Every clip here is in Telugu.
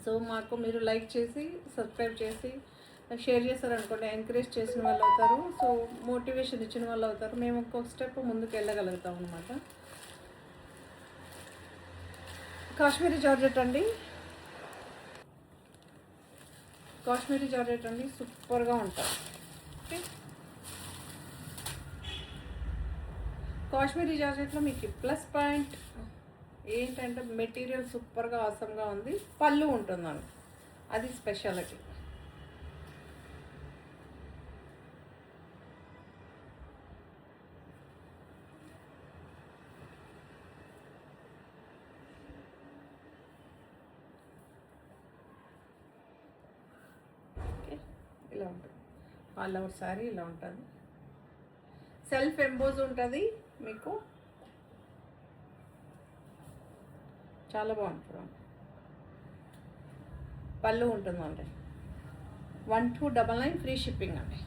సో మాకు మీరు లైక్ చేసి సబ్స్క్రైబ్ చేసి షేర్ చేస్తారనుకోండి, ఎంకరేజ్ చేసిన వాళ్ళు అవుతారు. సో మోటివేషన్ ఇచ్చిన వాళ్ళు అవుతారు. మేము ఒక్కొక్క స్టెప్ ముందుకు వెళ్ళగలుగుతాం అనమాట. కాశ్మీరీ జార్జెట్ అండి, కాశ్మీరీ జార్జెట్ అండి, సూపర్గా ఉంటుంది. ఓకే, కాశ్మీరీ జార్జెట్లో మీకు ప్లస్ పాయింట్ ఏంటంటే మెటీరియల్ సూపర్గా ఆసమ్గా ఉంది, పళ్ళు ఉంటుందండి, అది స్పెషాలిటీ. ఇలా ఉంటుంది ఆల్ ఓవర్ శారీ, ఇలా ఉంటుంది. సెల్ఫ్ ఎంబోజ్ ఉంటుంది మీకు, చాలా బాగుంటుంది. పళ్ళు ఉంటుందండి, 1299 ఫ్రీ షిప్పింగ్ అండి.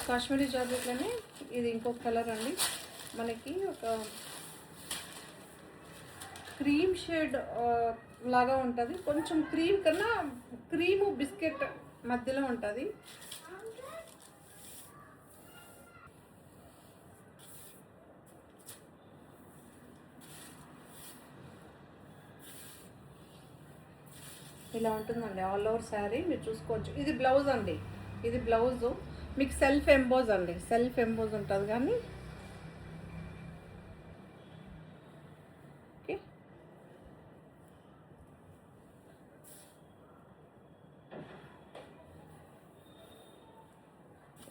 కాశ్మీరీ జార్జెట్లోనే ఇది ఇంకొక కలర్ అండి, మనకి ఒక క్రీమ్ షేడ్ లాగా ఉంటుంది, కొంచెం క్రీమ్ కన్నా క్రీము బిస్కెట్ మధ్యలో ఉంటుంది. ఇలా ఉంటుందండి ఆల్ ఓవర్ శారీ, మీరు చూసుకోవచ్చు. ఇది బ్లౌజ్ అండి, ఇది బ్లౌజు మీకు సెల్ఫ్ ఎంబోజ్ అండి, సెల్ఫ్ ఎంబోజ్ ఉంటుంది. కానీ ఓకే,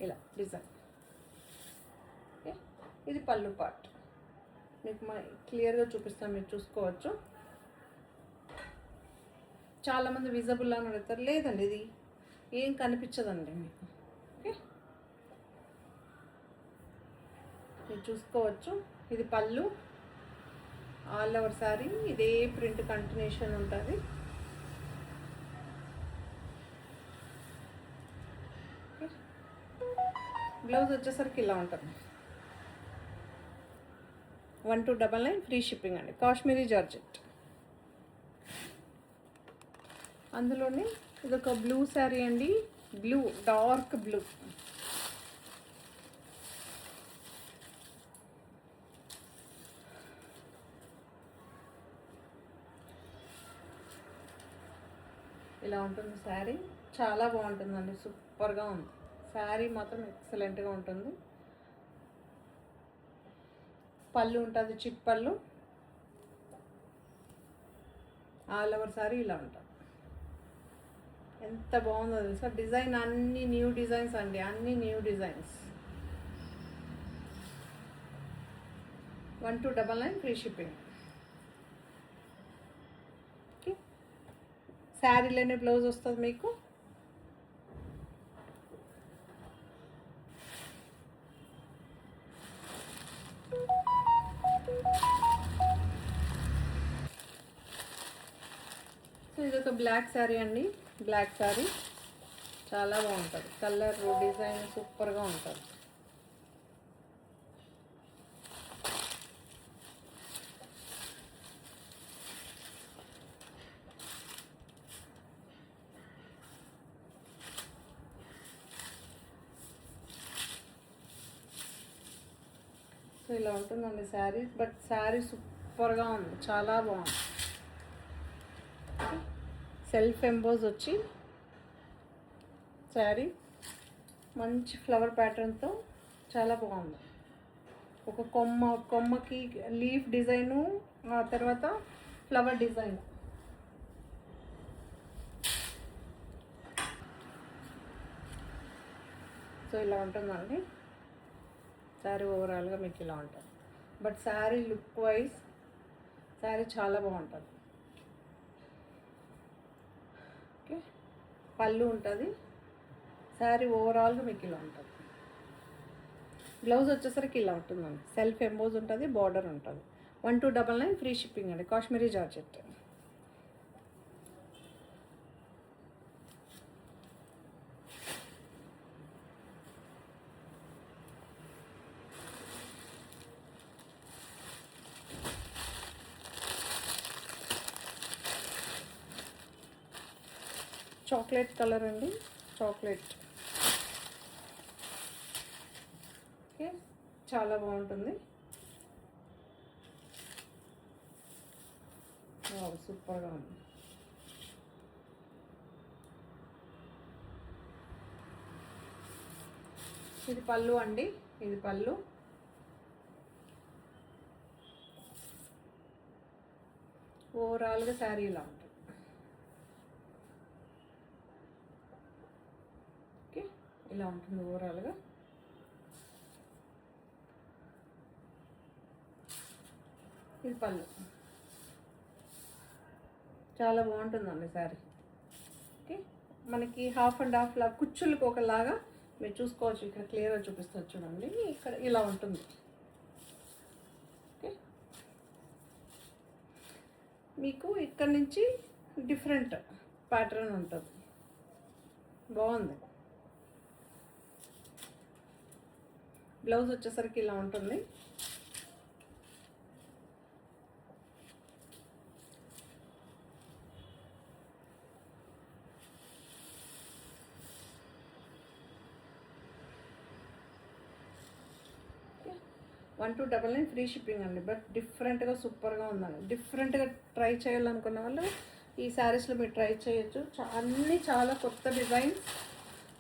ఇలా డిజైన్. ఓకే, ఇది పళ్ళు పార్ట్ మీకు క్లియర్గా చూపిస్తాను, మీరు చూసుకోవచ్చు. చాలామంది విజబుల్ అని అడుగుతారు, లేదండి ఇది ఏం కనిపించదండి మీకు. ఓకే, మీరు చూసుకోవచ్చు. ఇది పళ్ళు, ఆల్ ఓవర్ శారీ ఇదే ప్రింట్ కంటిన్యూషన్ ఉంటుంది. బ్లౌజ్ వచ్చేసరికి ఇలా ఉంటుంది, 1299 ఫ్రీ షిప్పింగ్ అండి. కాశ్మీరీ జార్జెట్, అందులోనే ఇదొక బ్లూ శారీ అండి, బ్లూ డార్క్ బ్లూ. ఇలా ఉంటుంది శారీ, చాలా బాగుంటుందండి, సూపర్గా ఉంది శారీ మాత్రం, ఎక్సలెంట్గా ఉంటుంది. పళ్ళు ఉంటుంది, చిప్ పళ్ళు, ఆల్ ఓవర్ శారీ ఇలా ఉంటుంది. ఎంత బాగుందో తెలుసా డిజైన్, అన్ని న్యూ డిజైన్స్ అండి, అన్ని new designs. 1299 free shipping. Okay, శారీలోనే బ్లౌజ్ వస్తుంది మీకు. సో ఇదొక బ్లాక్ శారీ అండి, బ్లాక్ శారీ చాలా బాగుంటుంది, కలర్ డిజైన్ సూపర్గా ఉంటుంది. సో ఇలా ఉంటుందండి శారీ, బట్ శారీ సూపర్గా ఉంది, చాలా బాగుంది. సెల్ఫ్ ఎంబోజ్ వచ్చి శారీ మంచి ఫ్లవర్ ప్యాటర్న్తో చాలా బాగుంది. ఒక కొమ్మకి లీఫ్ డిజైను, ఆ తర్వాత ఫ్లవర్ డిజైన్. సో ఇలా ఉంటుందండి శారీ, ఓవరాల్గా మీకు ఇలా ఉంటుంది. But sari look wise sari చాలా బాగుంటుంది. ఓకే, పళ్ళు ఉంటుంది, శారీ ఓవరాల్గా మీకు ఇలా ఉంటుంది. బ్లౌజ్ వచ్చేసరికి ఇలా ఉంటుందండి, సెల్ఫ్ ఎంబోజ్ ఉంటుంది, బార్డర్ ఉంటుంది. 1299 ఫ్రీ షిప్పింగ్ అండి. కాశ్మీరీ జార్జెట్. చాక్లెట్ కలర్ అండి, చాక్లెట్. ఓకే, చాలా బాగుంటుంది. సూపర్గా ఉంది. ఇది పళ్ళు అండి, ఇది పళ్ళు. ఓవరాల్గా శారీ ఇలా ఉంటుంది. ఓకే, ఇలా ఉంటుంది ఓవరాల్గా. ఇది పళ్ళు. చాలా బాగుంటుందండి శారీ. ఓకే, మనకి హాఫ్ అండ్ హాఫ్ లా కుచ్చులకు ఒకలాగా మీరు చూసుకోవచ్చు. ఇక్కడ క్లియర్గా చూపిస్తారు చూడండి, ఇక్కడ ఇలా ఉంటుంది. ఓకే, మీకు ఇక్కడ నుంచి డిఫరెంట్ ప్యాటర్న్ ఉంటుంది. బాగుంది. బ్లౌజ్ వచ్చేసరికి ఇలా ఉంటుంది. వన్ 299 ఫ్రీ షిప్పింగ్ అండి. బట్ డిఫరెంట్గా సూపర్గా ఉందండి. డిఫరెంట్గా ట్రై చేయాలనుకున్న వాళ్ళు ఈ శారీస్లో మీరు ట్రై చేయొచ్చు. అన్నీ చాలా కొత్త డిజైన్స్,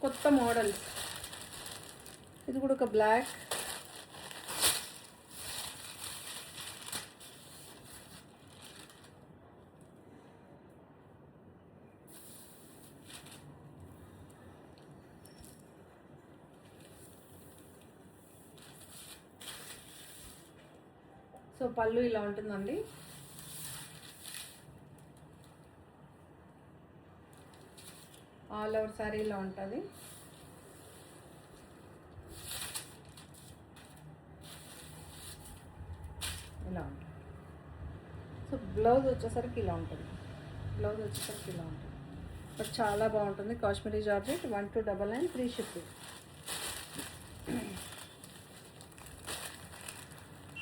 కొత్త మోడల్స్. ఇది కూడా ఒక బ్లాక్. సో పళ్ళు ఇలా ఉంటుందండి. ఆల్ ఓవర్ సారీ ఇలా ఉంటుంది. ఇలా ఉంటుంది. సో బ్లౌజ్ వచ్చేసరికి ఇలా ఉంటుంది. బ్లౌజ్ వచ్చేసరికి ఇలా ఉంటుంది. బట్ చాలా బాగుంటుంది. Kashmiri georgette 1299 free shipping.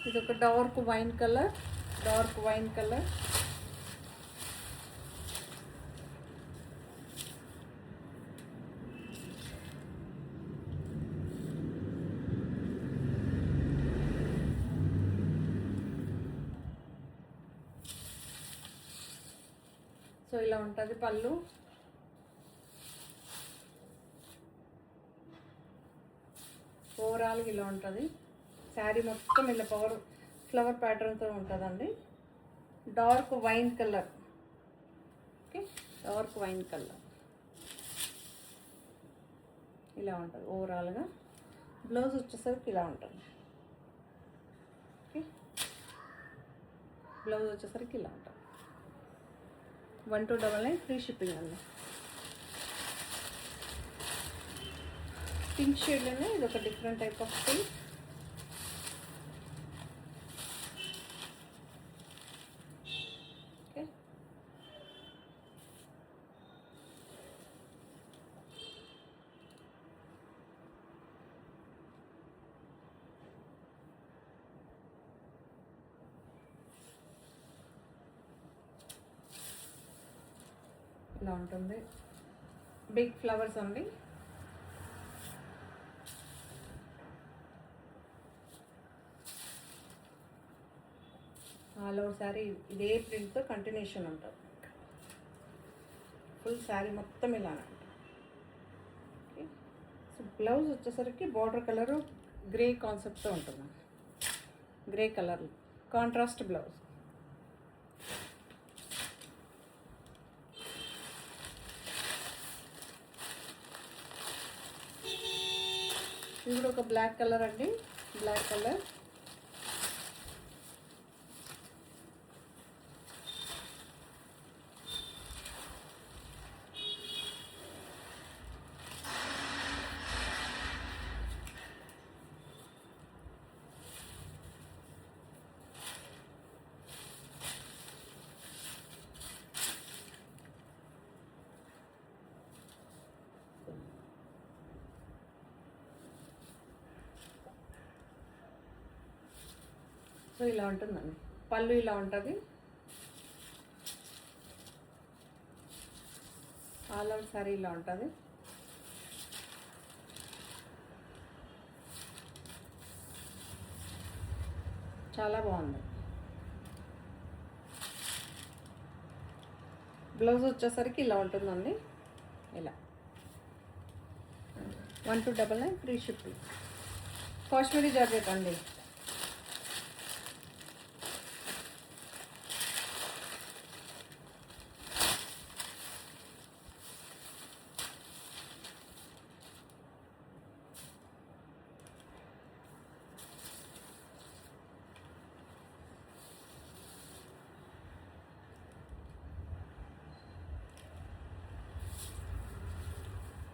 ఇది ఒక dark wine colour, dark wine colour. So ఇలా ఉంటుంది పళ్ళు. ఓవరాల్గా ఇలా ఉంటుంది. శారీ మొత్తం ఇలా ఫ్లవర్ ప్యాటర్న్తో ఉంటుందండి. Dark wine colour. Okay, dark wine colour ఇలా ఉంటుంది ఓవరాల్గా. బ్లౌజ్ వచ్చేసరికి ఇలా ఉంటుంది. ఓకే, బ్లౌజ్ వచ్చేసరికి ఇలా ఉంటుంది. 1299 ఫ్రీ షిప్పింగ్ అండి. పింక్ షేడ్లోనే ఇది ఒక different type of pink. Okay, ఇలా ఉంటుంది. బిగ్ ఫ్లవర్స్ అండి. ఆల్ ఓవర్ శారీ ఇదే ప్రింట్తో కంటిన్యూషన్ ఉంటుంది. ఫుల్ శారీ మొత్తం ఇలానే ఉంటుంది. ఓకే, సో బ్లౌజ్ వచ్చేసరికి బార్డర్ కలరు గ్రే కాన్సెప్ట్తో ఉంటుంది. Grey colour contrast blouse. ఇది కూడా ఒక బ్లాక్ కలర్ అండి, బ్లాక్ కలర్. సో ఇలా ఉంటుందండి. పళ్ళు ఇలా ఉంటుంది. ఆల్ ఓవర్ సారీ ఇలా ఉంటుంది. చాలా బాగుంది. బ్లౌజ్ వచ్చేసరికి ఇలా ఉంటుందండి. ఇలా 1299 ఫ్రీ షిప్పింగ్. కాశ్మీరీ జార్జెట్ అండి.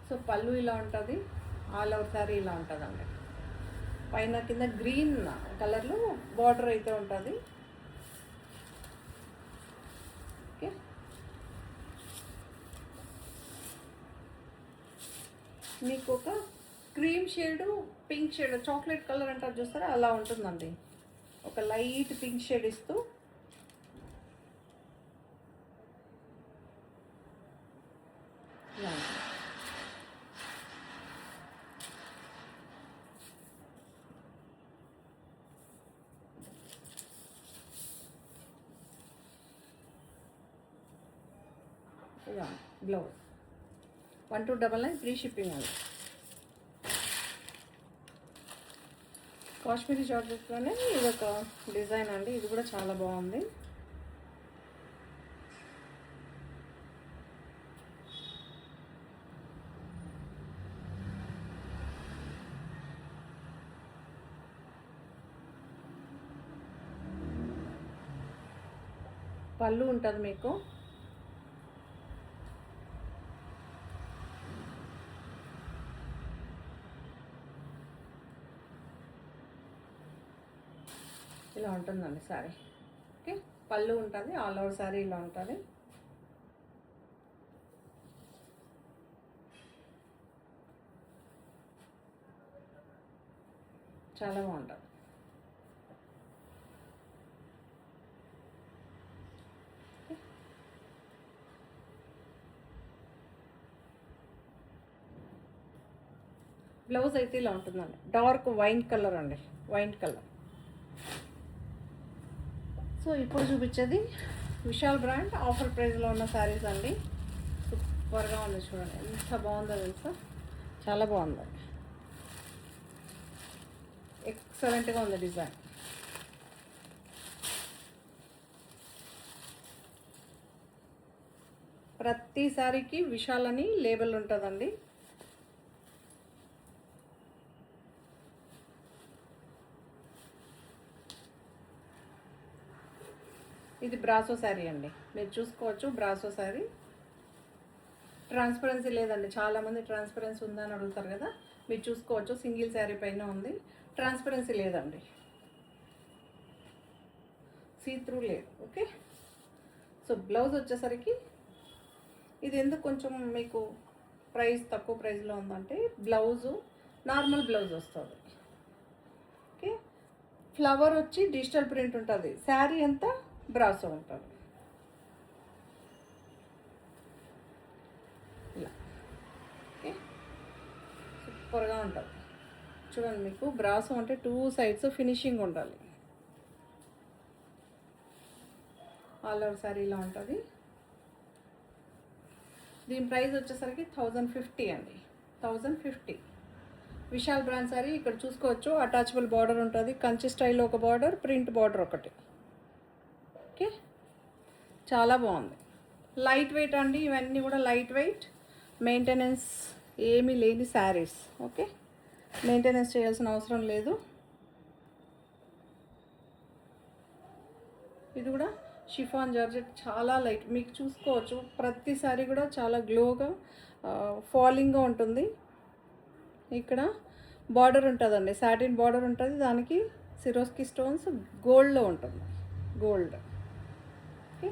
సో పళ్ళు ఇలా ఉంటుంది. ఆల్ ఓవర్ సారీ ఇలా ఉంటుందండి. పైన కింద గ్రీన్ కలర్లో బార్డర్ అయితే ఉంటుంది. ఓకే, మీకు ఒక cream shade, pink shade, chocolate colour అంటారు చూస్తారా, అలా ఉంటుందండి. ఒక లైట్ పింక్ షేడ్ ఇస్తూ ఇలా ఉంటుంది. ఇలా బ్లౌజ్ 1299 ఫ్రీ షిప్పింగ్ అండి. కాశ్మీరీ జార్జెట్లోనే ఇది ఒక డిజైన్ అండి. ఇది కూడా చాలా బాగుంది. పళ్ళు ఉంటుంది మీకు. ఇలా ఉంటుందండి సారీ. ఓకే, పళ్ళు ఉంటుంది. ఆల్ ఓవర్ సారీ ఇలా ఉంటుంది. చాలా బాగుంటుంది. బ్లౌజ్ అయితే ఇలా ఉంటుందండి. డార్క్ వైన్ కలర్ అండి, వైన్ కలర్. సో ఇప్పుడు చూపించేది విశాల్ బ్రాండ్ ఆఫర్ ప్రైస్లో ఉన్న శారీస్ అండి. సూపర్గా ఉంది, చూడండి ఎంత బాగుందో తెలుసా. చాలా బాగుంది, ఎక్సలెంట్గా ఉంది డిజైన్. ప్రతి సారీకి విశాల్ అని లేబుల్ ఉంటుందండి. ఇది బ్రాసో శారీ అండి, మీరు చూసుకోవచ్చు. బ్రాసో శారీ, ట్రాన్స్పరెన్సీ లేదండి. చాలామంది ట్రాన్స్పరెన్సీ ఉందని అడుగుతారు కదా, మీరు చూసుకోవచ్చు. సింగిల్ శారీ పైన ఉంది, ట్రాన్స్పరెన్సీ లేదండి, సీ త్రూ లేదు. ఓకే, సో బ్లౌజ్ వచ్చేసరికి ఇది ఎందుకు కొంచెం మీకు ప్రైస్ తక్కువ ప్రైస్లో ఉందంటే, బ్లౌజు నార్మల్ బ్లౌజ్ వస్తుంది. ఓకే, ఫ్లవర్ వచ్చి డిజిటల్ ప్రింట్ ఉంటుంది. శారీ అంతా బ్రాసో ఉంటుంది. ఇలా ఓకే, సూపర్గా ఉంటుంది. చూడండి, మీకు బ్రాసో అంటే 2 సైడ్స్ ఫినిషింగ్ ఉండాలి. ఆల్ ఓవర్ సారీ ఇలా ఉంటుంది. దీని ప్రైస్ వచ్చేసరికి 1050 అండి, 1050. విశాల్ బ్రాండ్ సారీ ఇక్కడ చూసుకోవచ్చు. అటాచబుల్ బార్డర్ ఉంటుంది, కంచి స్టైల్లో ఒక బార్డర్, ప్రింట్ బార్డర్ ఒకటి. ఓకే, చాలా బాగుంది. లైట్ వెయిట్ అండి, ఇవన్నీ కూడా లైట్ వెయిట్, మెయింటెనెన్స్ ఏమీ లేని శారీస్. ఓకే, మెయింటెనెన్స్ చేయాల్సిన అవసరం లేదు. ఇది కూడా షిఫాన్ జార్జెట్, చాలా లైట్. మీకు చూసుకోవచ్చు ప్రతి సారీ కూడా చాలా గ్లోగా ఫాలింగ్గా ఉంటుంది. ఇక్కడ బార్డర్ ఉంటుందండి, సాటిన్ బార్డర్ ఉంటుంది. దానికి సిరోస్కి స్టోన్స్ గోల్డ్లో ఉంటుంది, గోల్డ్. ఓకే,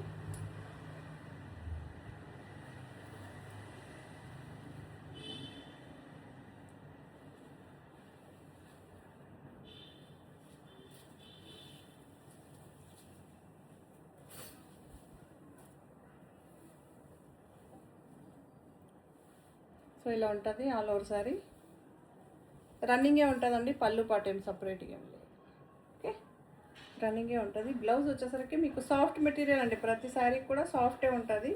సో ఇలా ఉంటుంది ఆల్ ఓవర్ సారీ. రన్నింగే ఉంటుందండి, పళ్ళు పాటు ఏం సపరేట్గా ఏం లేదు. ఓకే, రన్నింగే ఉంటుంది. బ్లౌజ్ వచ్చేసరికి మీకు సాఫ్ట్ మెటీరియల్ అండి, ప్రతి శారీ కూడా సాఫ్టే ఉంటుంది.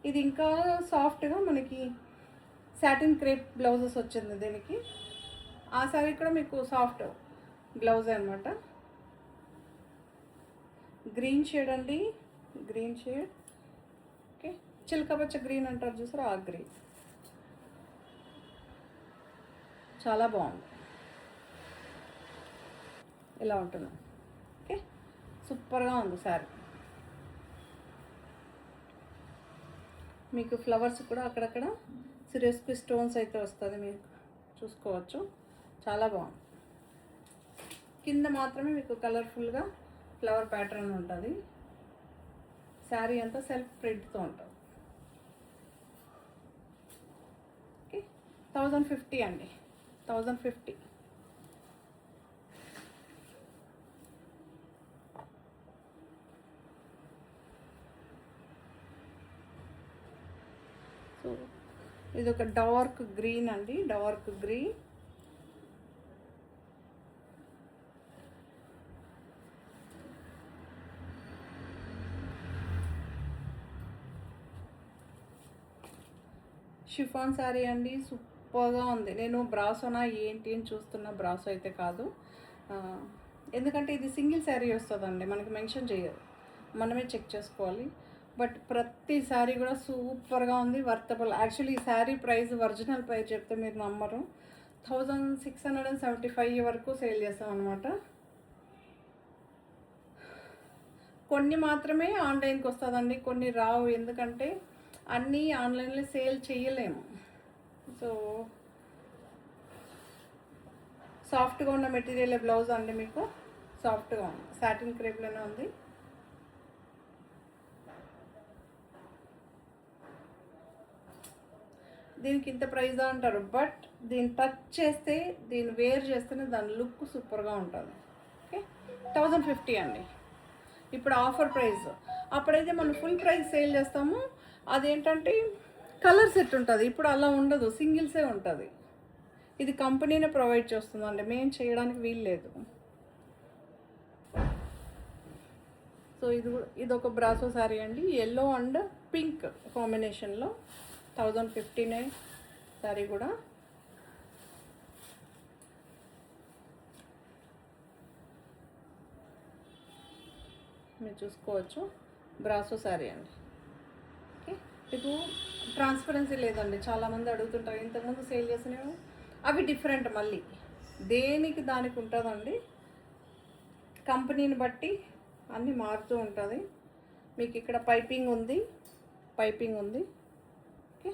ఇది ఇంకా సాఫ్ట్గా మనకి సాటిన్ క్రేప్ బ్లౌజెస్ వచ్చింది దీనికి. ఆ శారీ కూడా మీకు సాఫ్ట్ బ్లౌజ్ అనమాట. గ్రీన్ షేడ్ అండి, గ్రీన్ షేడ్. ఓకే, చిలకపచ్చ గ్రీన్ అంటారు చూసారా, ఆ గ్రీన్. చాలా బాగుంది, ఇలా ఉంటుంది. ఓకే, సూపర్గా ఉంది శారీ. మీకు ఫ్లవర్స్ కూడా అక్కడక్కడ సిరియస్కి స్టోన్స్ అయితే వస్తుంది, మీకు చూసుకోవచ్చు. చాలా బాగుంది. కింద మాత్రమే మీకు కలర్ఫుల్గా ఫ్లవర్ ప్యాటర్న్ ఉంటుంది. శారీ అంతా సెల్ఫ్ ప్రింట్తో ఉంటుంది. ఓకే, 1050 అండి, 1050. సో ఇది ఒక డార్క్ గ్రీన్ అండి, డార్క్ గ్రీన్. షిఫాన్ శారీ అండి, సూపర్గా ఉంది. నేను బ్రాసోనా ఏంటి అని చూస్తున్న, బ్రాసో అయితే కాదు. ఎందుకంటే ఇది సింగిల్ శారీ వస్తుందండి, మనకి మెన్షన్ చేయదు, మనమే చెక్ చేసుకోవాలి. బట్ ప్రతి శారీ కూడా సూపర్గా ఉంది, వర్తబుల్. యాక్చువల్లీ ఈ శారీ ప్రైస్, ఒరిజినల్ ప్రైస్ చెప్తే మీరు నమ్మరు, 1675 వరకు సేల్ చేస్తాం అనమాట. కొన్ని మాత్రమే ఆన్లైన్కి వస్తుందండి, కొన్ని రావు. ఎందుకంటే అన్నీ ఆన్లైన్లో సేల్ చేయలేము. సో సాఫ్ట్గా ఉన్న మెటీరియల్ బ్లౌజ్ అండి, మీకు సాఫ్ట్గా ఉంది, సాటిన్ క్రేప్లోనే ఉంది. దీనికి ఇంత ప్రైజ్ అంటారు, బట్ దీన్ని టచ్ చేస్తే, దీన్ని వేర్ చేస్తేనే దాని లుక్ సూపర్గా ఉంటుంది. ఓకే, 1050 అండి. ఇప్పుడు ఆఫర్ ప్రైస్. అప్పుడైతే మనం ఫుల్ ప్రైస్ సేల్ చేస్తాము, అదేంటంటే కలర్ సెట్ ఉంటుంది. ఇప్పుడు అలా ఉండదు, సింగిల్సే ఉంటుంది. ఇది కంపెనీనే ప్రొవైడ్ చేస్తుందండి, మేము చేయడానికి వీలు లేదు. సో ఇది ఒక బ్రాసో శారీ అండి, ఎల్లో అండ్ పింక్ కాంబినేషన్లో. 1050 శారీ కూడా. మీరు చూసుకోవచ్చు, బ్రాసో శారీ అండి. ఓకే, మీకు ట్రాన్స్పరెన్సీ లేదండి, చాలామంది అడుగుతుంటారు. ఇంతకుముందు సేల్ చేసినవి అవి డిఫరెంట్, మళ్ళీ దేనికి దానికి ఉంటుందండి, కంపెనీని బట్టి అన్నీ మారుతూ ఉంటుంది. మీకు ఇక్కడ పైపింగ్ ఉంది, పైపింగ్ ఉంది. ఓకే,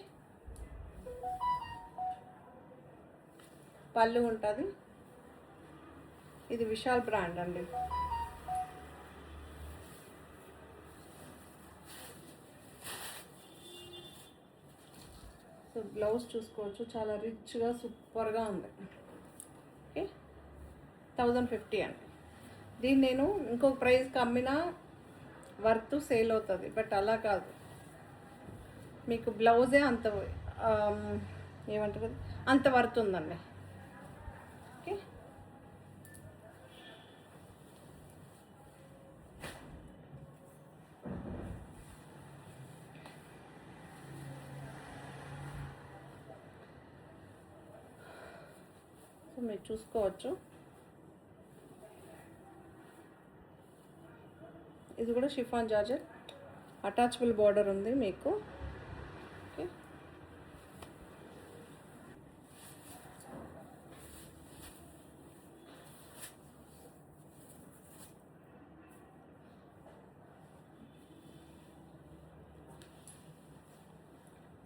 పళ్ళు ఉంటుంది. ఇది విశాల్ బ్రాండ్ అండి. సో బ్లౌజ్ చూసుకోవచ్చు, చాలా రిచ్గా సూపర్గా ఉంది. ఓకే, 1050 అండి. దీన్ని నేను ఇంకొక ప్రైస్కి అమ్మినా వర్త్ సేల్ అవుతుంది, బట్ అలా కాదు, మీకు బ్లౌజే అంత ఏమంటారు, అంత వర్త్ ఉందండి. ఓకే, సో మీరు చూసుకోవచ్చు. ఇది కూడా షిఫాన్ జార్జెట్, అటాచబుల్ బార్డర్ ఉంది మీకు. Okay,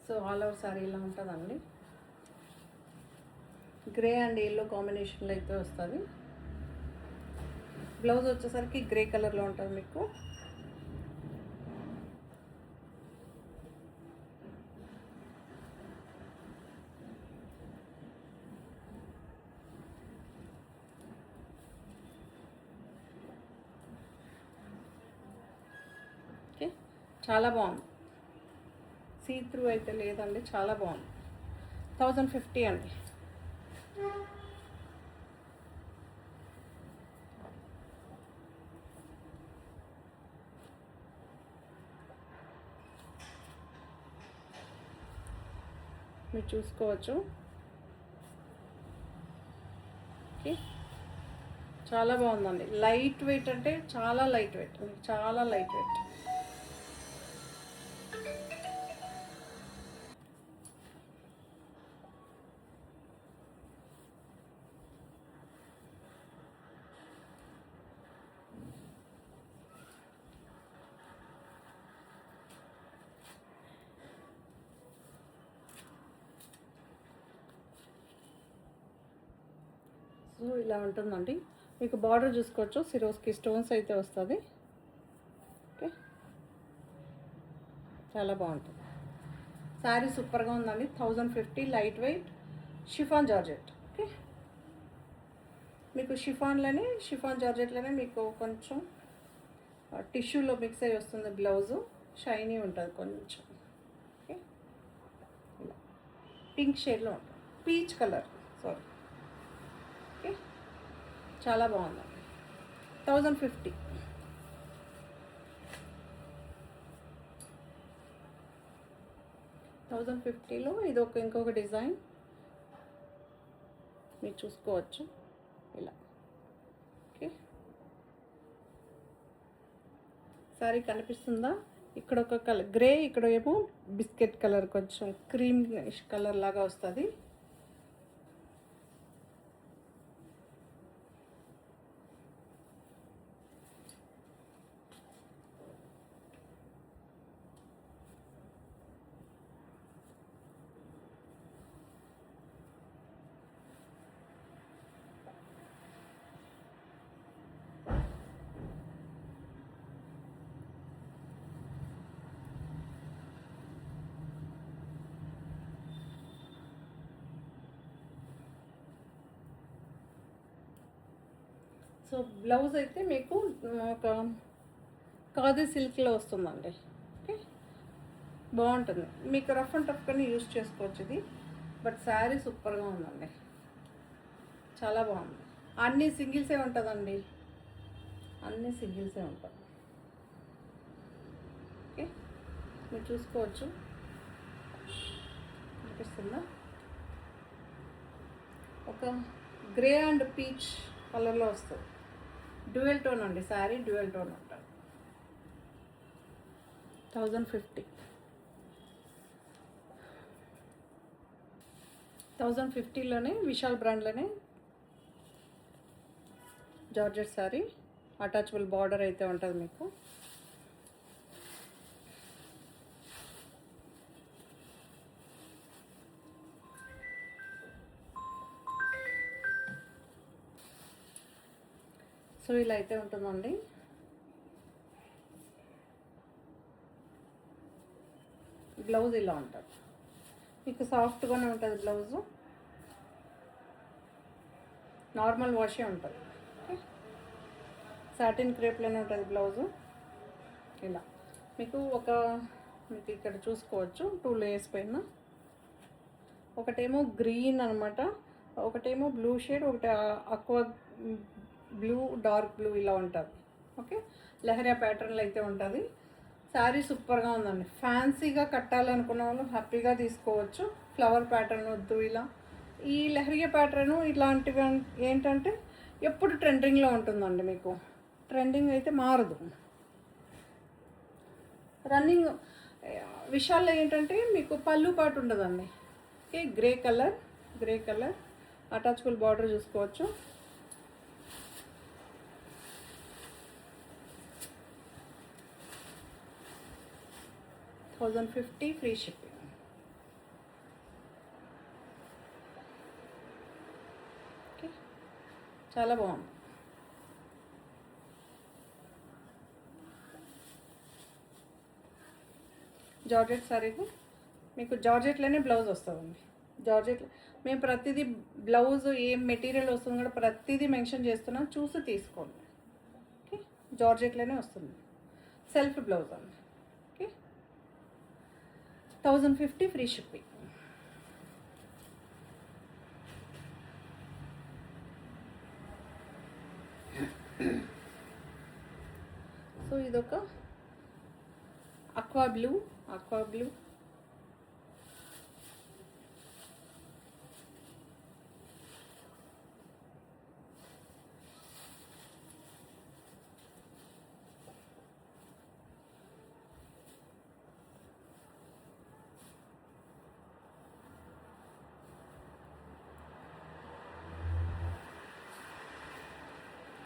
so all over sorry ఇలా ఉంటుందండి. గ్రే అండ్ ఎల్లో కాంబినేషన్లో అయితే వస్తుంది. బ్లౌజ్ వచ్చేసరికి గ్రే కలర్లో ఉంటుంది మీకు. ఓకే, చాలా బాగుంది. సీ త్రూ అయితే లేదండి, చాలా బాగుంది. 1050 అండి. మీరు చూసుకోవచ్చు. ఓకే, చాలా బాగుందండి. లైట్ వెయిట్ అంటే చాలా లైట్ వెయిట్, చాలా లైట్ వెయిట్. సో ఇలా ఉంటుందండి. మీకు బార్డర్ చూసుకోవచ్చు, సిరోస్కి స్టోన్స్ అయితే వస్తుంది. ఓకే, చాలా బాగుంటుంది. శారీ సూపర్గా ఉందండి. 1050 light weight chiffon georgette. Okay, మీకు షిఫాన్ జార్జెట్లోనే మీకు కొంచెం టిష్యూలో మిక్స్ అయ్యి వస్తుంది. బ్లౌజు షైనీ ఉంటుంది కొంచెం. ఓకే, పింక్ షేడ్లో ఉంటుంది, పీచ్ కలర్, సారీ. ఓకే, చాలా బాగుందండి. 1050. 1050లో ఇది ఇంకొక డిజైన్ మీరు చూసుకోవచ్చు ఇలా. ఓకే, సారీ కనిపిస్తుందా? ఇక్కడ ఒక కలర్ గ్రే, ఇక్కడ ఏమో బిస్కెట్ కలర్, కొంచెం క్రీమ్ కలర్ లాగా వస్తుంది. సో బ్లౌజ్ అయితే మీకు ఒక ఖాదీ సిల్క్లో వస్తుందండి. ఓకే, బాగుంటుంది. మీకు రఫ్ అండ్ టఫ్ కానీ యూజ్ చేసుకోవచ్చు ఇది. బట్ శారీ సూపర్గా ఉందండి, చాలా బాగుంది. అన్నీ సింగిల్సే ఉంటుందండి, అన్నీ సింగిల్సే ఉంటుంది. ఓకే, మీరు చూసుకోవచ్చు, కనిపిస్తుందా? ఒక గ్రే అండ్ పీచ్ కలర్లో వస్తుంది. డ్యూయల్ టోన్ అండి, శారీ డ్యూయల్ టోన్ ఉంటుంది. 1050. 1050లోనే విశాల్ బ్రాండ్లోనే జార్జెట్ శారీ, అటాచబుల్ బార్డర్ అయితే ఉంటుంది మీకు. సో ఇలా అయితే ఉంటుందండి. బ్లౌజ్ ఇలా ఉంటుంది, మీకు సాఫ్ట్గానే ఉంటుంది. బ్లౌజు నార్మల్ వాషే ఉంటుంది. సాటిన్ క్రేప్లోనే ఉంటుంది బ్లౌజు. ఇలా మీకు ఇక్కడ చూసుకోవచ్చు 2 లేయర్స్ పైన. ఒకటేమో గ్రీన్ అనమాట, ఒకటేమో బ్లూ షేడ్, ఒకటి అక్వా బ్లూ, డార్క్ బ్లూ ఇలా ఉంటుంది. ఓకే, లెహరియా ప్యాటర్న్లో అయితే ఉంటుంది. శారీ సూపర్గా ఉందండి. ఫ్యాన్సీగా కట్టాలనుకున్న వాళ్ళు హ్యాపీగా తీసుకోవచ్చు. ఫ్లవర్ ప్యాటర్న్ వద్దు, ఇలా ఈ లెహరియా ప్యాటర్ను ఇలాంటివి ఏంటంటే ఎప్పుడు ట్రెండింగ్లో ఉంటుందండి. మీకు ట్రెండింగ్ అయితే మారదు. రన్నింగ్ విషయాల్లో ఏంటంటే మీకు పళ్ళు పాటు ఉండదండి. Okay, grey colour attachable border చూసుకోవచ్చు. $1050 ఫ్రీ షిప్పింగ్. ఓకే, చాలా బాగుంది. జార్జెట్ సారీకి మీకు జార్జెట్లోనే బ్లౌజ్ వస్తుందండి. జార్జెట్ మేము ప్రతిదీ బ్లౌజ్ ఏం మెటీరియల్ వస్తుంది కూడా ప్రతిదీ మెన్షన్ చేస్తున్నాం, చూసి తీసుకోండి. ఓకే, జార్జెట్లోనే వస్తుంది, సెల్ఫ్ బ్లౌజ్ అండి. Okay, 1050 free shipping. సో ఇదొక అక్వా బ్లూ.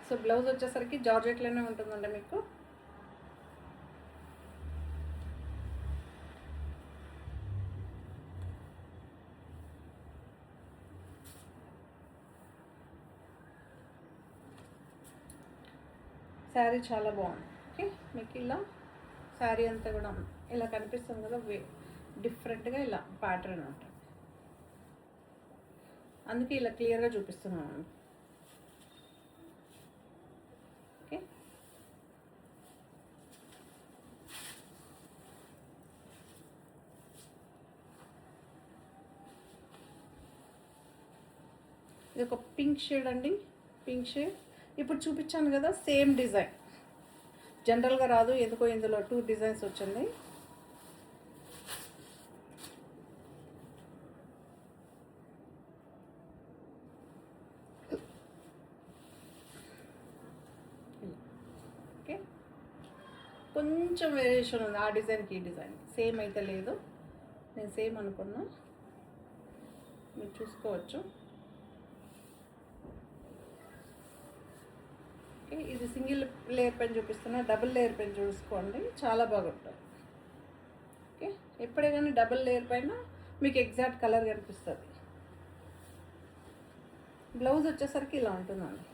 సో బ్లౌజ్ వచ్చేసరికి జార్జెట్లోనే ఉంటుందండి మీకు. శారీ చాలా బాగుంది. ఓకే, మీకు ఇలా శారీ అంతా కూడా ఇలా కనిపిస్తుంది కదా, డిఫరెంట్గా ఇలా ప్యాటర్న్ ఉంటుంది. అందుకే ఇలా క్లియర్గా చూపిస్తున్నాను. ఓకే, ఇది ఒక పింక్ షేడ్ అండి, పింక్ షేడ్. ఇప్పుడు చూపించాను కదా సేమ్ డిజైన్, జనరల్గా రాదు ఎందుకో ఇందులో 2 డిజైన్స్ వచ్చింది. ఓకే, కొంచెం వేరియేషన్ ఉంది ఆ డిజైన్కి ఈ డిజైన్, సేమ్ అయితే లేదు. నేను సేమ్ అనుకున్నా, మీరు చూసుకోవచ్చు. ఓకే, ఇది సింగిల్ లేయర్ పెన్ చూపిస్తున్నా, డబుల్ లేయర్ పెన్ చూసుకోండి, చాలా బాగుంటుంది. ఓకే, ఎప్పుడే కానీ డబుల్ లేయర్ పైన మీకు ఎగ్జాక్ట్ కలర్ కనిపిస్తుంది. బ్లౌజ్ వచ్చేసరికి ఇలా ఉంటుందండి.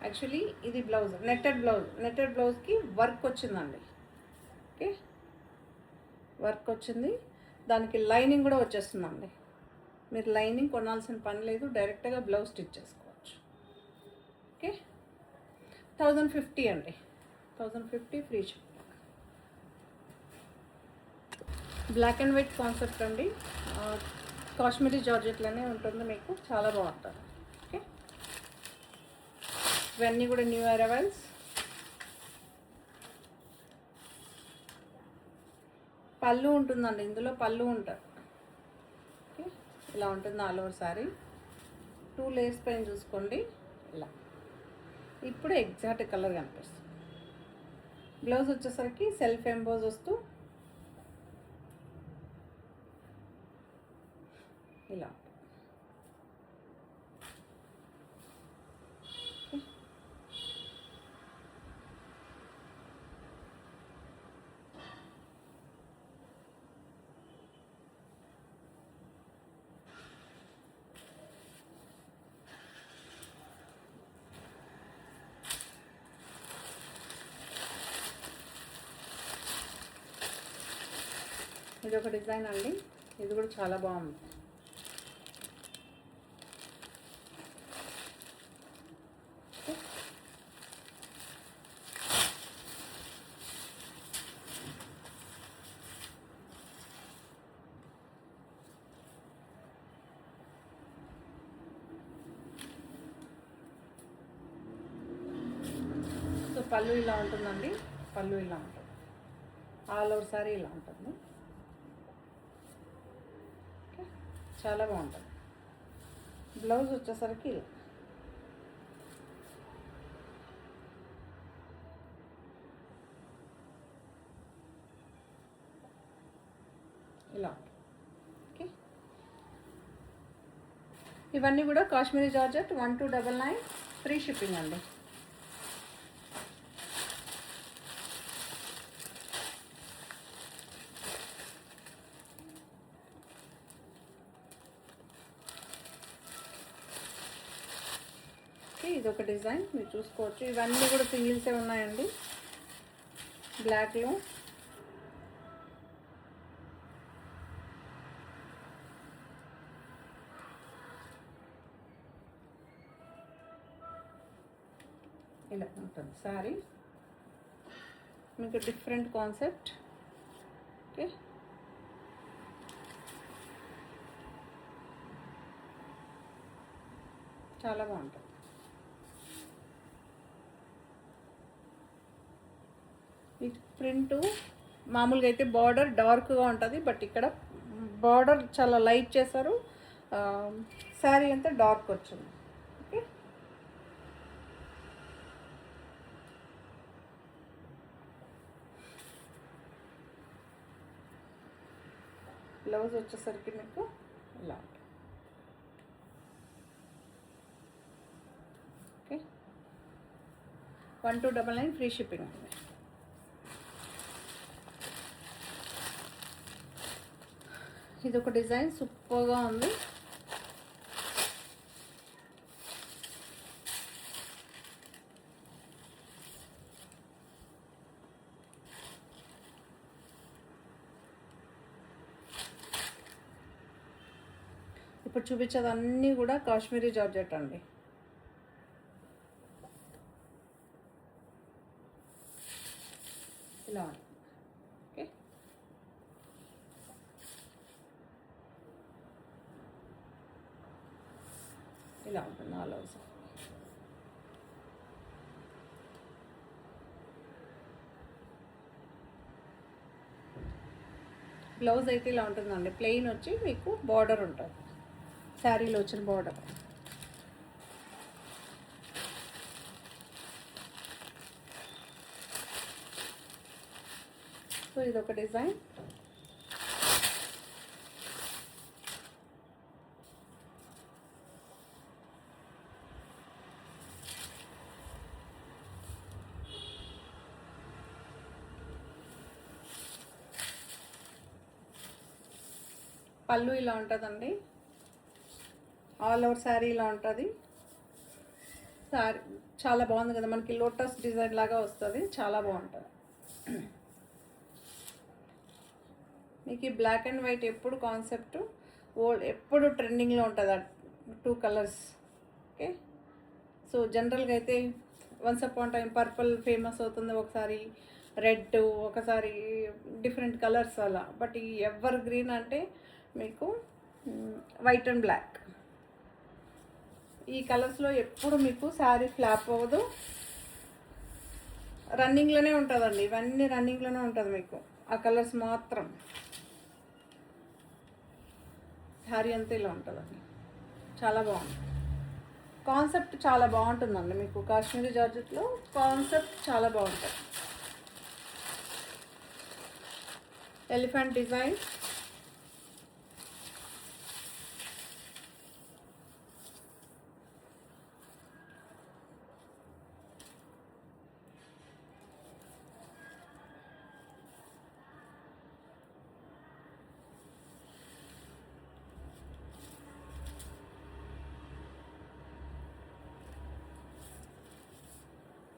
యాక్చువల్లీ ఇది బ్లౌజ్, నెట్టెడ్ బ్లౌజ్కి వర్క్ వచ్చిందండి. ఓకే, వర్క్ వచ్చింది, దానికి లైనింగ్ కూడా వచ్చేస్తుందండి. మీరు లైనింగ్ కొనాల్సిన పని లేదు, డైరెక్ట్గా బ్లౌజ్ స్టిచ్ చేసుకోవచ్చు. ఓకే, 1050 అండి, 1050 free ship. Black and white concept అండి, కాశ్మీరీ జార్జెట్లోనే ఉంటుంది మీకు, చాలా బాగుంటుంది. ఓకే, ఇవన్నీ కూడా న్యూ అరైవల్స్. పళ్ళు ఉంటుందండి, ఇందులో పళ్ళు ఉంటుంది. ఓకే, ఇలా ఉంటుంది ఆల్ ఓవర్ సారీ. 2 లేయర్స్ పైన చూసుకోండి ఇలా. ఇప్పుడు ఎగ్జాక్ట్ కలర్ కనిపిస్తుంది. బ్లౌజ్ వచ్చేసరికి సెల్ఫ్ ఎంబోజ్ వస్తూ ఇలా. ఇది ఒక డిజైన్ అండి, ఇది కూడా చాలా బాగుంది. సో పళ్ళు ఇలా ఉంటుందండి, పళ్ళు ఇలా ఉంటుంది, ఆల్ ఓవర్ సారీ ఇలా ఉంటుంది. చాలా బాగుంటుంది. బ్లౌజ్ వచ్చేసరికి ఇలా. ఇలా. ఓకే, ఇవన్నీ కూడా కాశ్మీరీ జార్జెట్ 1299 ఫ్రీ షిప్పింగ్ అండి. ఇది ఒక డిజైన్ మీరు చూసుకోవచ్చు. ఇవన్నీ కూడా సింగిల్సే ఉన్నాయండి, బ్లాక్లో. ఇలా ఉంటుంది సారీ, మీకు డిఫరెంట్ కాన్సెప్ట్. ఓకే, చాలా బాగుంటుంది. ఈ ప్రింట్ మామూలుగా అయితే బార్డర్ డార్క్గా ఉంటుంది, బట్ ఇక్కడ బార్డర్ చాలా లైట్ చేశారు, శారీ అంతా డార్క్ వచ్చింది. ఓకే, బ్లౌజ్ వచ్చేసరికి మీకు ఇలా ఉంటుంది. ఓకే, 1299 ఫ్రీ షిప్పింగ్ ఉంది. ఇది ఒక డిజైన్ సూపర్గా ఉంది. ఇప్పుడు చూపించేది అన్నీ కూడా కాశ్మీరీ జార్జెట్ అండి. ఇలా ఓకే, ఇలా ఉంటుంది ఆల్ ఓవర్. బ్లౌజ్ అయితే ఇలా ఉంటుందండి, ప్లెయిన్ వచ్చి మీకు బార్డర్ ఉంటుంది, శారీలో వచ్చిన బార్డర్. సో ఇదొక డిజైన్. పళ్ళు ఇలా ఉంటుందండి, ఆల్ ఓవర్ శారీ ఇలా ఉంటుంది. శారీ చాలా బాగుంది కదా, మనకి లోటస్ డిజైన్ లాగా వస్తుంది, చాలా బాగుంటుంది. మీకు ఈ బ్లాక్ అండ్ వైట్ ఎప్పుడు కాన్సెప్ట్ ఓల్డ్, ఎప్పుడు ట్రెండింగ్లో ఉంటుంది 2 కలర్స్. ఓకే, సో జనరల్గా అయితే once upon time purple famous అవుతుంది, ఒకసారి రెడ్, ఒకసారి డిఫరెంట్ కలర్స్ అలా. బట్ ఈ ఎవర్ గ్రీన్ అంటే మీకు వైట్ అండ్ బ్లాక్, ఈ కలర్స్లో ఎప్పుడు మీకు శారీ ఫ్లాప్ అవ్వదు, రన్నింగ్లోనే ఉంటుందండి. ఇవన్నీ రన్నింగ్లోనే ఉంటుంది మీకు ఆ కలర్స్ మాత్రం. శారీ అంతా ఇలా ఉంటుందండి, చాలా బాగుంది. కాన్సెప్ట్ చాలా బాగుంటుందండి, మీకు కాశ్మీరీ జార్జెట్లో కాన్సెప్ట్ చాలా బాగుంటుంది. ఎలిఫెంట్ డిజైన్,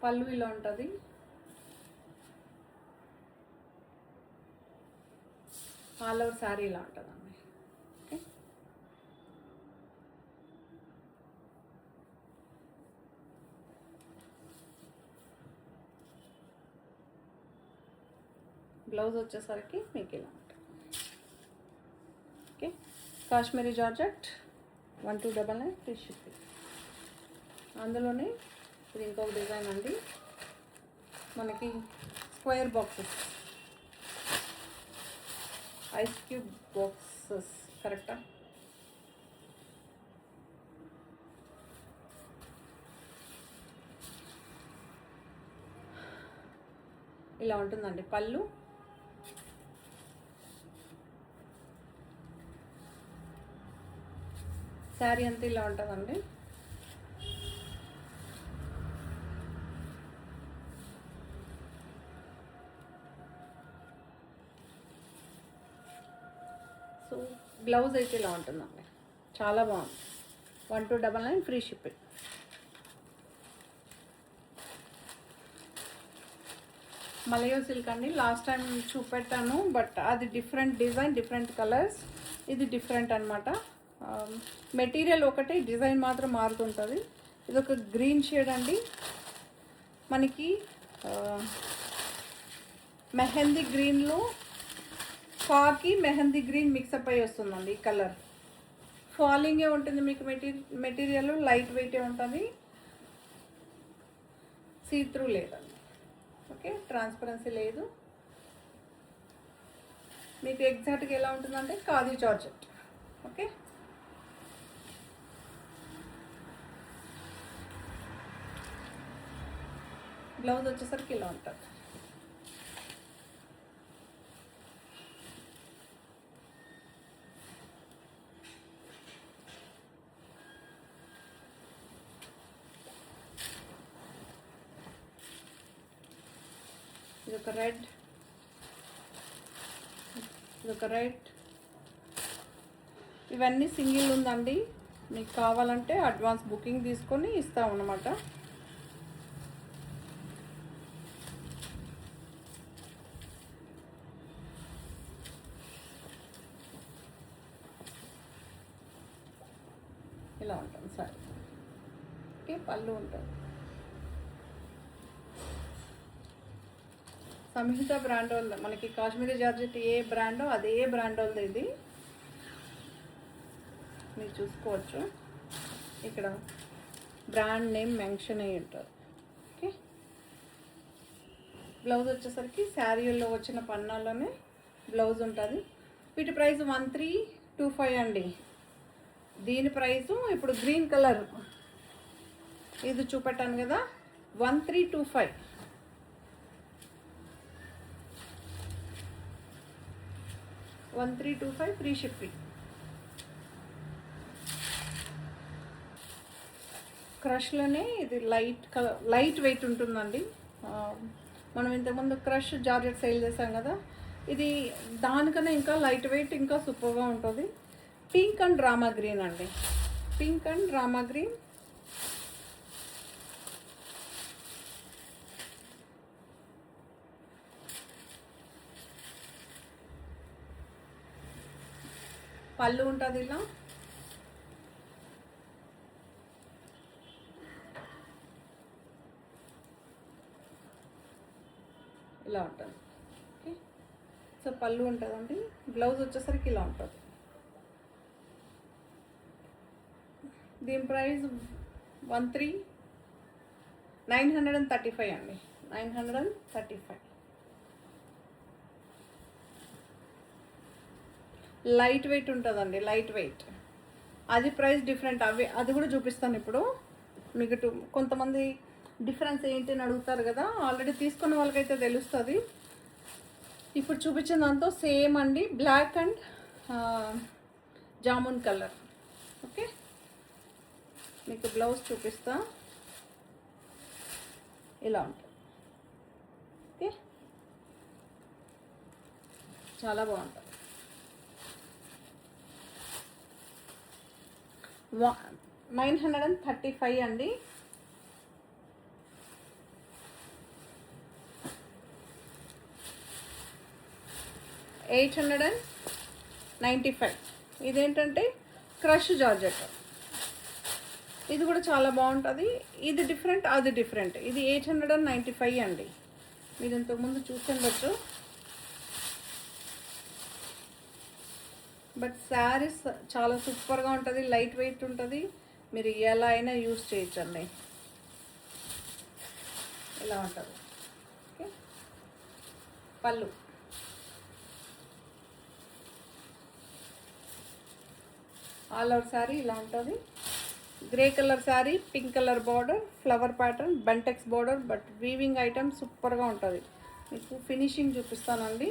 పళ్ళు ఇలా ఉంటుంది. ఆల్ ఓవర్ శారీ ఇలా ఉంటుందండి. ఓకే, బ్లౌజ్ వచ్చేసరికి మీకు ఇలా ఉంటుంది. Okay, Kashmiri georgette 1299 free shipping. అందులోనే ఇది ఇంకొక డిజైన్ అండి, మనకి square boxes, ice cube boxes కరెక్టా. ఇలా ఉంటుందండి పళ్ళు. శారీ అంతా ఇలా ఉంటుందండి. సో బ్లౌజ్ అయితే ఇలా ఉంటుందండి, చాలా బాగుంది. 1299 ఫ్రీ షిప్పింగ్. మలయో సిల్క్ అండి, లాస్ట్ టైం చూపెట్టాను, బట్ అది డిఫరెంట్ డిజైన్, డిఫరెంట్ కలర్స్. ఇది డిఫరెంట్ అనమాట. మెటీరియల్ ఒకటి, డిజైన్ మాత్రం మారుతుంటుంది. ఇది ఒక గ్రీన్ షేడ్ అండి, మనకి మెహందీ గ్రీన్లో కాకి మెహందీ గ్రీన్ మిక్సప్ అయ్యి వస్తుందండి ఈ కలర్. ఫాలింగే ఉంటుంది మీకు. మెటీరియల్ లైట్ వెయిటే ఉంటుంది, సీ త్రూ లేదండి. ఓకే, ట్రాన్స్పరెన్సీ లేదు. మీకు ఎగ్జాక్ట్గా ఎలా ఉంటుందంటే ఖాదీ జార్జెట్. ఓకే, బ్లౌజ్ వచ్చేసరికి ఇలా ఉంటుంది. ఇదొక రెడ్, ఇదొక రెడ్. ఇవన్నీ సింగిల్ ఉందండి. మీకు కావాలంటే అడ్వాన్స్ బుకింగ్ తీసుకొని ఇస్తాం అన్నమాట. ఇలా ఉంటుంది సారీ. ఓకే, పళ్ళు ఉంటుంది. సంహిత బ్రాండ్ వాళ్ళది మనకి. కాశ్మీరీ జార్జెట్ ఏ బ్రాండో అదే బ్రాండ్ వాళ్ళది ఇది. మీరు చూసుకోవచ్చు, ఇక్కడ బ్రాండ్ నేమ్ మెన్షన్ అయ్యి ఉంటుంది. ఓకే, బ్లౌజ్ వచ్చేసరికి శారీలో వచ్చిన పన్నాలోనే బ్లౌజ్ ఉంటుంది. వీటి ప్రైస్ 1325 అండి. దీని ప్రైసు ఇప్పుడు గ్రీన్ కలర్ ఇది చూపెట్టాను కదా, 1325. 1325 ఫ్రీ షిప్పింగ్. క్రష్లోనే ఇది లైట్ వెయిట్ ఉంటుందండి. మనం ఇంతకుముందు క్రష్ జార్జెట్ సేల్ చేసాం కదా, ఇది దానికన్నా ఇంకా లైట్ వెయిట్, ఇంకా సూపర్గా ఉంటుంది. పింక్ అండ్ రామా గ్రీన్ అండి, పింక్ అండ్ రామా గ్రీన్. పళ్ళు ఉంటుంది ఇలా. ఇలా ఉంటుంది. ఓకే, సో పళ్ళు ఉంటుందండి. బ్లౌజ్ వచ్చేసరికి ఇలా ఉంటుంది. దీని ప్రైస్ 935 అండి, 935. లైట్ వెయిట్ ఉంటుందండి, లైట్ వెయిట్. అది ప్రైస్ డిఫరెంట్. అది కూడా చూపిస్తాను ఇప్పుడు మీకు. కొంతమంది డిఫరెన్స్ ఏంటి అని అడుగుతారు కదా, ఆల్రెడీ తీసుకున్న వాళ్ళకైతే తెలుస్తుంది. ఇప్పుడు చూపించిన దాంతో సేమ్ అండి, black and jamun colour. Okay, మీకు బ్లౌజ్ చూపిస్తా. ఇలా ఉంటుంది. ఓకే, చాలా బాగుంటుంది. 935 అండి. $895. ఇదేంటంటే క్రష్ జార్జెట్. ఇది కూడా చాలా బాగుంటుంది. ఇది డిఫరెంట్, అది డిఫరెంట్. ఇది 895 అండి. మీరు ఇంతకుముందు చూస్తుండొచ్చు. బట్ శారీస్ చాలా సూపర్గా ఉంటుంది, లైట్ వెయిట్ ఉంటుంది. మీరు ఎలా అయినా యూజ్ చేయొచ్చండి. ఇలా ఉంటుంది. ఓకే, పళ్ళు. ఆల్ ఓవర్ శారీ ఇలా ఉంటుంది. Grey colour sari, pink colour border, flower pattern, Bentex border. But weaving item సూపర్గా ఉంటుంది. మీకు ఫినిషింగ్ చూపిస్తానండి.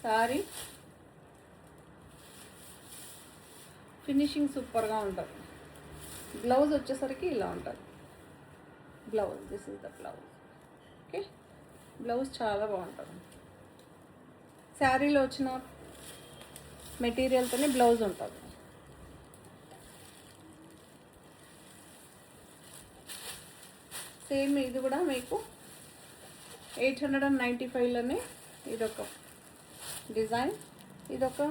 శారీ ఫినిషింగ్ సూపర్గా ఉంటుంది. బ్లౌజ్ వచ్చేసరికి ఇలా ఉంటుంది. Blouse, this is the blouse. Okay, blouse చాలా బాగుంటుంది. శారీలో వచ్చిన మెటీరియల్తోనే బ్లౌజ్ ఉంటుంది. సేమ్ ఇది కూడా మీకు 895లోనే. ఇదొక డిజైన్, ఇదొక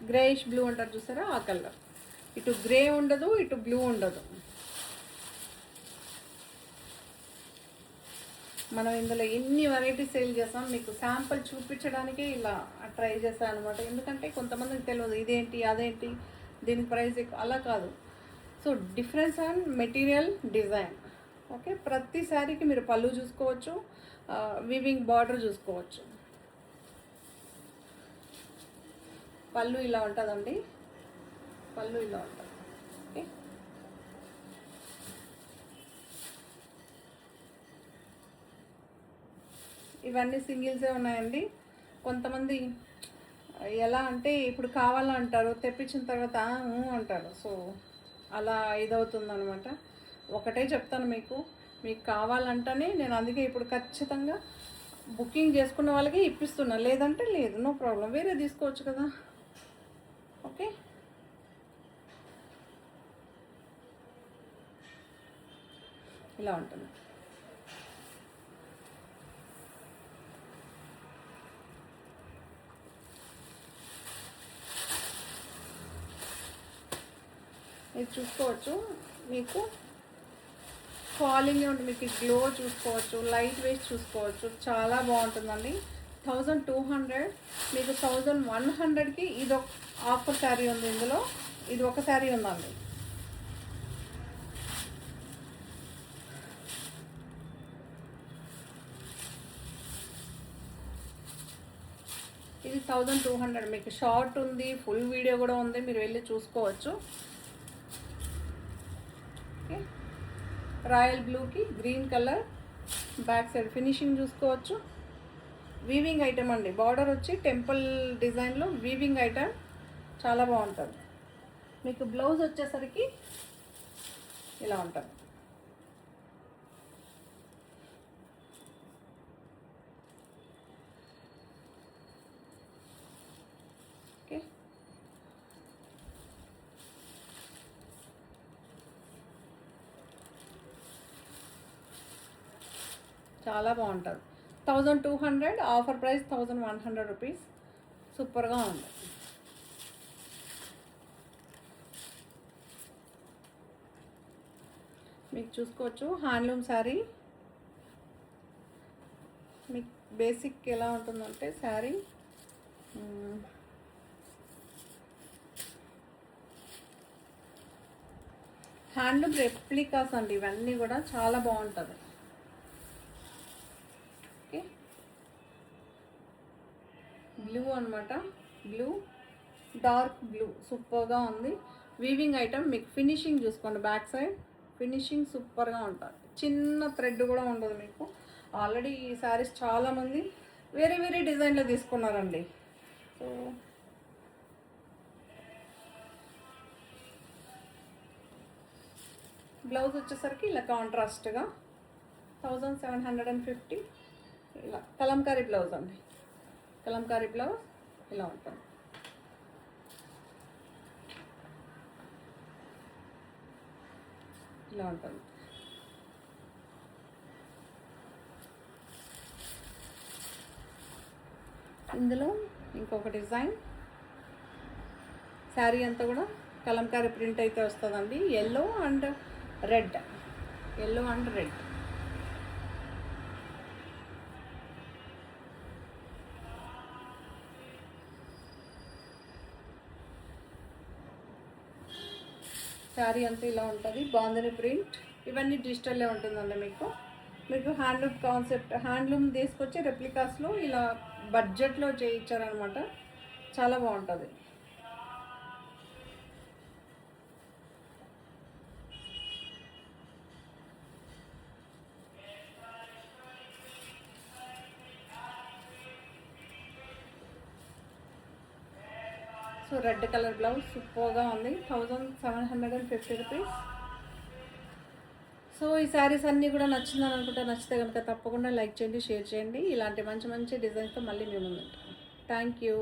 గ్రేయిష్ బ్లూ అంటారు చూసారా, ఆ కలర్. ఇటు గ్రే ఉండదు, ఇటు బ్లూ ఉండదు. మనం ఇందులో ఎన్ని వెరైటీస్ సేల్ చేస్తాం, మీకు శాంపుల్ చూపించడానికే ఇలా ట్రై చేస్తాను అనమాట. ఎందుకంటే కొంతమందికి తెలియదు ఇదేంటి అదేంటి. దీని ప్రైస్ ఎక్కువ అలా కాదు. So difference on material, design. Okay, ప్రతి శారీకి మీరు పళ్ళు చూసుకోవచ్చు, వీవింగ్ బార్డర్ చూసుకోవచ్చు. పళ్ళు ఇలా ఉంటుందండి, పళ్ళు ఇలా ఉంటుంది. ఓకే, ఇవన్నీ సింగిల్సే ఉన్నాయండి. కొంతమంది ఎలా అంటే ఇప్పుడు కావాలంటారు, తెప్పించిన తర్వాత అంటారు. సో అలా ఇదవుతుందనమాట. ఒకటే చెప్తాను మీకు కావాలంటేనే నేను అందుకే ఇప్పుడు ఖచ్చితంగా బుకింగ్ చేసుకున్న వాళ్ళకి ఇప్పిస్తున్నా, లేదంటే లేదు, నో ప్రాబ్లం, వేరే తీసుకోవచ్చు కదా. ఓకే, ఇలా ఉంటుంది. ఇది చూసుకోవచ్చు, మీకు ఫాలింగ్ ఉంటుంది, మీకు గ్లో చూసుకోవచ్చు, లైట్ వెయిట్ చూసుకోవచ్చు, చాలా బాగుంటుందండి. 1200, మీకు 1100కి ఇది ఒక ఆఫర్ శారీ ఉంది. ఇందులో ఇది ఒక శారీ ఉందండి. ఇది 1200, మీకు షార్ట్ ఉంది, ఫుల్ వీడియో కూడా ఉంది, మీరు వెళ్ళి చూసుకోవచ్చు. ఓకే, రాయల్ బ్లూకి green colour, back side finishing చూసుకోవచ్చు. వీవింగ్ ఐటమ్ అండి, బార్డర్ వచ్చి టెంపుల్ డిజైన్లో వీవింగ్ ఐటమ్, చాలా బాగుంటుంది. మీకు బ్లౌజ్ వచ్చేసరికి ఇలా ఉంటుంది. ఓకే, చాలా బాగుంటుంది. 1200, ఆఫర్ ప్రైస్ 1100 రూపీస్. సూపర్గా ఉంది. మీకు చూసుకోవచ్చు హ్యాండ్లూమ్ శారీ. మీకు బేసిక్ ఎలా ఉంటుందంటే శారీ హ్యాండ్లూమ్ రెప్లికాస్ అండి, ఇవన్నీ కూడా చాలా బాగుంటుంది. ఓకే, బ్లూ అనమాట, బ్లూ, డార్క్ బ్లూ, సూపర్గా ఉంది. వీవింగ్ ఐటమ్, మీకు ఫినిషింగ్ చూసుకోండి, బ్యాక్ సైడ్ ఫినిషింగ్ సూపర్గా ఉంటుంది. చిన్న థ్రెడ్ కూడా ఉండదు మీకు. ఆల్రెడీ ఈ శారీస్ చాలామంది వేరే వేరే డిజైన్లో తీసుకున్నారండి. సో బ్లౌజ్ వచ్చేసరికి ఇలా కాంట్రాస్ట్గా 1750, ఇలా కలంకారీ బ్లౌజ్ అండి, కలంకారీ బ్లౌజ్ ఇలా ఉంటుంది. ఇలా ఉంటుంది. ఇందులో ఇంకొక డిజైన్, శారీ అంతా కూడా కలంకారీ ప్రింట్ అయితే వస్తుందండి. Yellow and red, yellow and red. Sari అంతా ఇలా ఉంటుంది, బాందని ప్రింట్. ఇవన్నీ డిజిటల్లే ఉంటుందండి. మీకు హ్యాండ్లూమ్ కాన్సెప్ట్, హ్యాండ్లూమ్ తీసుకొచ్చి రెప్లికాస్లో ఇలా బడ్జెట్లో చేయించారనమాట, చాలా బాగుంటుంది. సో రెడ్ కలర్ బ్లౌజ్ సూపర్గా ఉంది, 1750 రూపీస్. సో ఈ శారీస్ అన్నీ కూడా నచ్చిందని అనుకుంటే, నచ్చితే కనుక తప్పకుండా లైక్ చేయండి, షేర్ చేయండి. ఇలాంటి మంచి మంచి డిజైన్స్తో మళ్ళీ మేము ఉంటాం. Thank you.